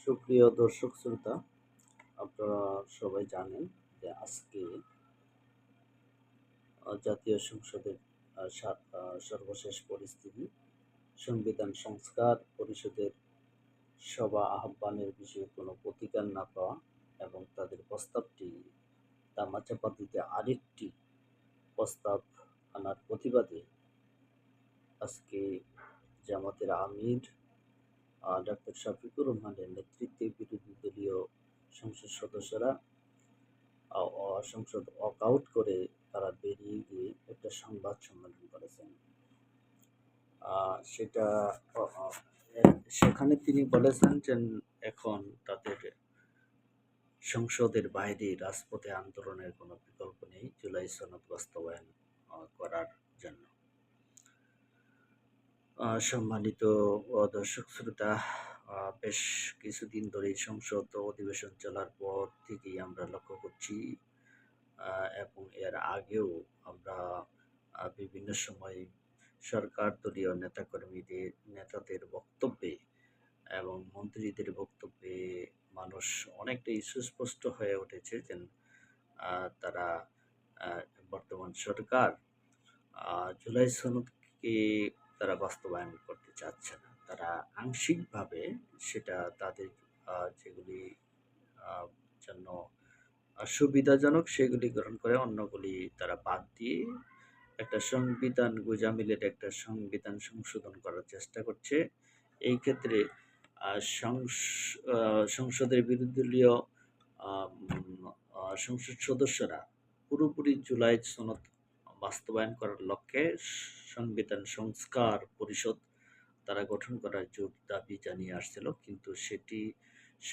সুপ্রিয় দর্শক শ্রোতা, আপনারা সবাই জানেন যে আজকে জাতীয় সংসদের সর্বশেষ পরিস্থিতি, সংবিধান সংস্কার পরিষদের সভা আহ্বানের বিষয়ে কোনো প্রতিকার না পাওয়া এবং তাদের প্রস্তাবটি ধামাচাপা দিতে আরেকটি প্রস্তাব আনার প্রতিবাদে আজকে জামাতের আমির ডাক্তার শফিকুর রহমানের নেতৃত্বে বিরোধী দলীয় সংসদ সদস্যরা সংসদ ওয়াকআউট করে তারা বেরিয়ে গিয়ে একটা সংবাদ সম্মেলন করেছেন। সেটা অ অ সেখানে তিনি বলেছেন যে এখন তাদের সংসদের বাইরে রাজপথে আন্দোলনের কোনো বিকল্প নেই জুলাই সনদ বাস্তবায়ন করার জন্য। সম্মানিত দর্শক শ্রোতা, বেশ কিছুদিন ধরেই সংসদ অধিবেশন চলার পর থেকেই আমরা লক্ষ্য করছি এবং এর আগেও আমরা বিভিন্ন সময় সরকার দলীয় নেতাদের বক্তব্যে এবং মন্ত্রীদের বক্তব্যে মানুষ অনেকটাই সুস্পষ্ট হয়ে উঠেছে যে তারা বর্তমান সরকার জুলাই সনদকে তারা বাস্তবায়ন করতে চাচ্ছে না। তারা আংশিকভাবে সেটা তাদের যেগুলি আহ, জন্য সুবিধাজনক সেগুলি গ্রহণ করে, অন্যগুলি তারা বাদ দিয়ে একটা সংবিধান গোঁজামিলের একটা সংবিধান সংশোধন করার চেষ্টা করছে। এই ক্ষেত্রে সংসদের বিরোধী দলীয় সংসদ সদস্যরা পুরোপুরি জুলাই সনদ বাস্তবায়ন করার লক্ষ্যে সংবিধান সংস্কার পরিষদ তারা গঠন করার জোর দাবি জানিয়ে আসছিল, কিন্তু সেটি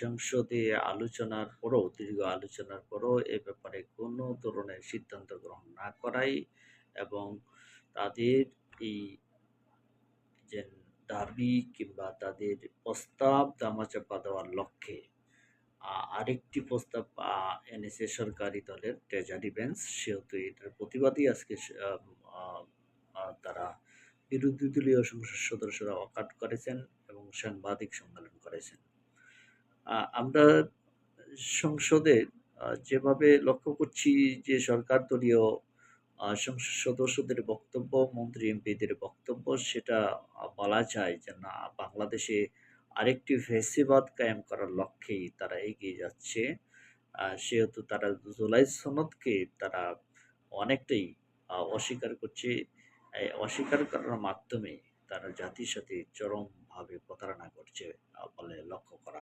সংসদে দীর্ঘ আলোচনার পরও এ ব্যাপারে কোনো ধরনের সিদ্ধান্ত গ্রহণ না করাই এবং তাদের এই যে দাবি কিংবা তাদের প্রস্তাব দামাচাপা দেওয়ার লক্ষ্যে আরেকটি প্রস্তাব এনেছে সরকারি দলের ট্রেজারি বেঞ্চ। সেহেতু এটার প্রতিবাদী আজকে তারা বিরোধী দলীয় সংসদ সদস্যরা ওয়াকআউট করেছেন এবং সাংবাদিক সম্মেলন করেছেন। আমরা সংসদে যেভাবে লক্ষ্য করছি যে সরকার দলীয় সংসদ সদস্যদের বক্তব্য, মন্ত্রী এমপিদের বক্তব্য, সেটা বলা যায় যে না, বাংলাদেশে আরেকটি ফ্যাসিবাদ কায়েম করার লক্ষ্যেই তারা এগিয়ে যাচ্ছে। সেহেতু তারা জুলাই সনদকে তারা অনেকটাই অস্বীকার করছে। এই অস্বীকার করার মাধ্যমে তারা জাতির সাথে চরমভাবে প্রতারণা করছে বলে লক্ষ্য করা